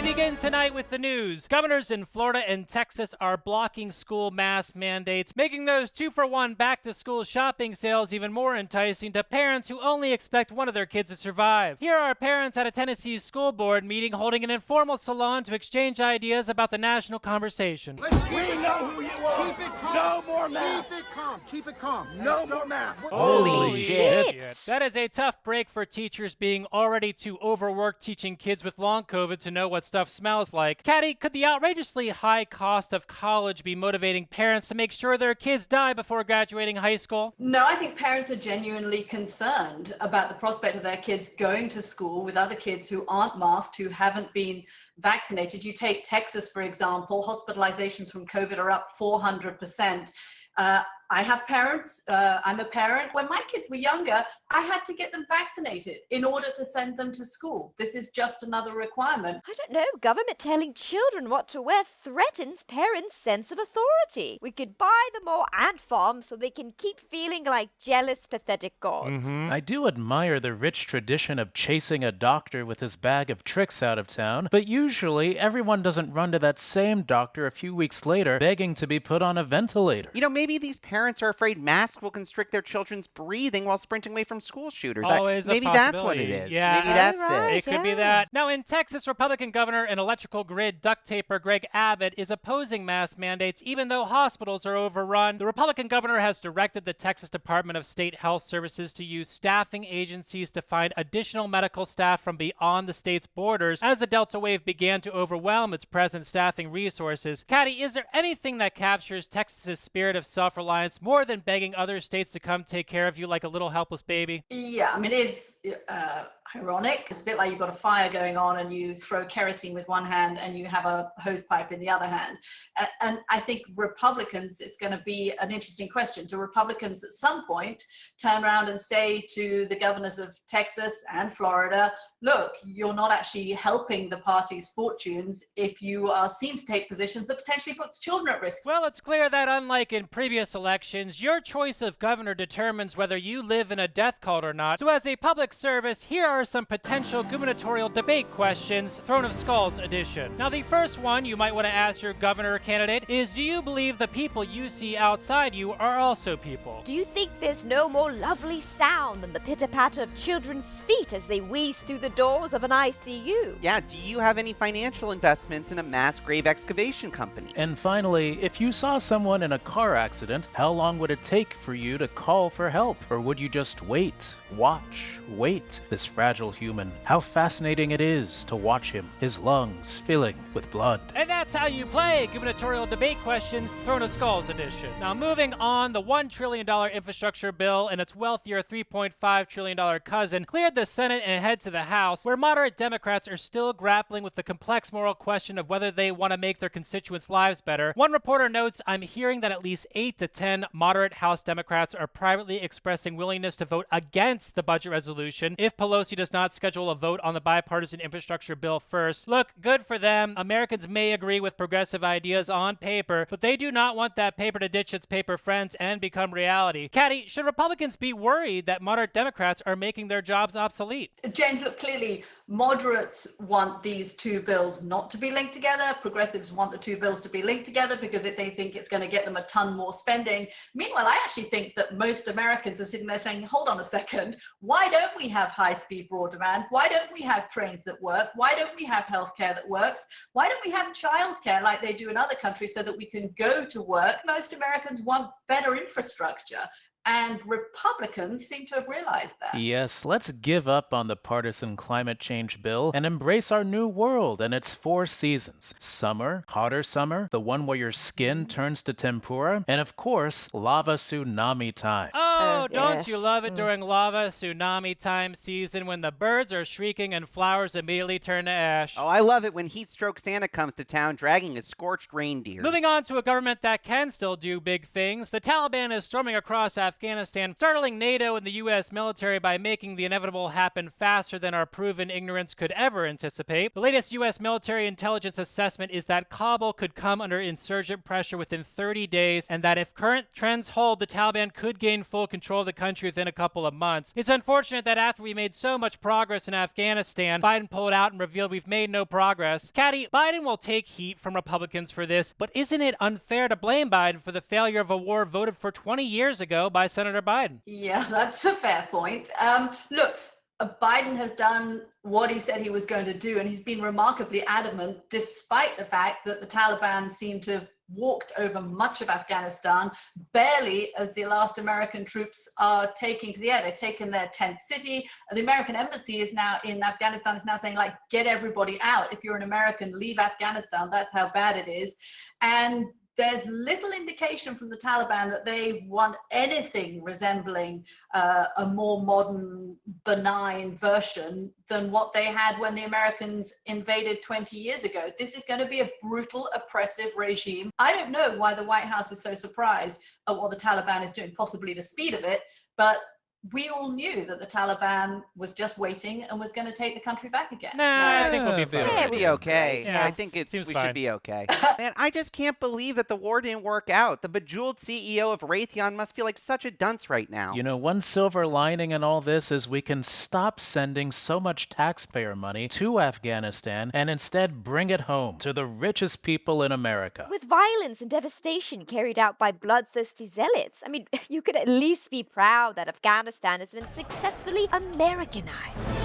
begin tonight with the news. Governors in Florida and Texas are blocking school mask mandates, making those 2-for-1 back-to-school shopping sales even more enticing to parents who only expect one of their kids to survive. Here are parents at a Tennessee school board meeting holding an informal salon to exchange ideas about the national conversation. We know who you are. Keep it calm. No more masks. Keep it calm. Keep it calm. No more masks. Holy shit. That is a tough break for teachers being already too overworked teaching kids with long COVID to know what stuff smells like. Katty, could the outrageously high cost of college be motivating parents to make sure their kids die before graduating high school? No, I think parents are genuinely concerned about the prospect of their kids going to school with other kids who aren't masked, who haven't been vaccinated. You take Texas, for example, hospitalizations from COVID are up 400%. I have parents, I'm a parent. When my kids were younger, I had to get them vaccinated in order to send them to school. This is just another requirement. I don't know, government telling children what to wear threatens parents' sense of authority. We could buy them more ant farms so they can keep feeling like jealous, pathetic gods. I do admire the rich tradition of chasing a doctor with his bag of tricks out of town, but usually everyone doesn't run to that same doctor a few weeks later begging to be put on a ventilator. You know, maybe these parents are afraid masks will constrict their children's breathing while sprinting away from school shooters. Maybe that's what it is. Yeah, maybe that's right, it. It could be that. Now, in Texas, Republican Governor and electrical grid duct taper Greg Abbott is opposing mask mandates even though hospitals are overrun. The Republican governor has directed the Texas Department of State Health Services to use staffing agencies to find additional medical staff from beyond the state's borders as the Delta wave began to overwhelm its present staffing resources. Katty, is there anything that captures Texas's spirit of self-reliance more than begging other states to come take care of you like a little helpless baby? Yeah, I mean, it is ironic. It's a bit like you've got a fire going on and you throw kerosene with one hand and you have a hose pipe in the other hand. And I think Republicans, it's going to be an interesting question. Do Republicans at some point turn around and say to the governors of Texas and Florida, look, you're not actually helping the party's fortunes if you are seen to take positions that potentially puts children at risk? Well, it's clear that unlike in previous elections, your choice of governor determines whether you live in a death cult or not. So as a public service, here are some potential gubernatorial debate questions, Throne of Skulls edition. Now, the first one you might want to ask your governor candidate is, do you believe the people you see outside you are also people? Do you think there's no more lovely sound than the pitter-patter of children's feet as they wheeze through the doors of an ICU? Yeah, do you have any financial investments in a mass grave excavation company? And finally, if you saw someone in a car accident, how long would it take for you to call for help? Or would you just wait, watch, wait? This fragile human, how fascinating it is to watch him, his lungs filling with blood. And that's how you play gubernatorial debate questions, Throne of Skulls edition. Now, moving on, the $1 trillion infrastructure bill and its wealthier $3.5 trillion cousin cleared the Senate and head to the House, where moderate Democrats are still grappling with the complex moral question of whether they want to make their constituents' lives better. One reporter notes, I'm hearing that at least 8 to 10 moderate House Democrats are privately expressing willingness to vote against the budget resolution if Pelosi does not schedule a vote on the bipartisan infrastructure bill first. Look, good for them. Americans may agree with progressive ideas on paper, but they do not want that paper to ditch its paper friends and become reality. Katty, should Republicans be worried that moderate Democrats are making their jobs obsolete? James, look, clearly moderates want these two bills not to be linked together. Progressives want the two bills to be linked together because if they think it's going to get them a ton more spending. Meanwhile, I actually think that most Americans are sitting there saying, hold on a second, why don't we have high-speed broadband? Why don't we have trains that work? Why don't we have healthcare that works? Why don't we have childcare like they do in other countries so that we can go to work? Most Americans want better infrastructure. And Republicans seem to have realized that. Yes, let's give up on the partisan climate change bill and embrace our new world and its 4 seasons. Summer, hotter summer, the one where your skin turns to tempura, and of course, lava tsunami time. Oh, don't yes. you love it during lava tsunami time season when the birds are shrieking and flowers immediately turn to ash? Oh, I love it when heat stroke Santa comes to town dragging his scorched reindeer. Moving on to a government that can still do big things, the Taliban is storming across Afghanistan, startling NATO and the U.S. military by making the inevitable happen faster than our proven ignorance could ever anticipate. The latest U.S. military intelligence assessment is that Kabul could come under insurgent pressure within 30 days, and that if current trends hold, the Taliban could gain full control of the country within a couple of months. It's unfortunate that after we made so much progress in Afghanistan, Biden pulled out and revealed we've made no progress. Katty, Biden will take heat from Republicans for this, but isn't it unfair to blame Biden for the failure of a war voted for 20 years ago by Senator Biden? Yeah, that's a fair point. Look, Biden has done what he said he was going to do, and he's been remarkably adamant, despite the fact that the Taliban seem to have walked over much of Afghanistan, barely as the last American troops are taking to the air. They've taken their tent city. The American embassy is now in Afghanistan is now saying, like, get everybody out. If you're an American, leave Afghanistan. That's how bad it is. And there's little indication from the Taliban that they want anything resembling a more modern, benign version than what they had when the Americans invaded 20 years ago. This is going to be a brutal, oppressive regime. I don't know why the White House is so surprised at what the Taliban is doing, possibly the speed of it, but we all knew that the Taliban was just waiting and was going to take the country back again. Nah, I think we'll be fine. It should be okay. Yeah, I think we seems should fine. be okay. Man, I just can't believe that the war didn't work out. The bejeweled CEO of Raytheon must feel like such a dunce right now. You know, one silver lining in all this is we can stop sending so much taxpayer money to Afghanistan and instead bring it home to the richest people in America. With violence and devastation carried out by bloodthirsty zealots. I mean, you could at least be proud that Afghanistan has been successfully Americanized.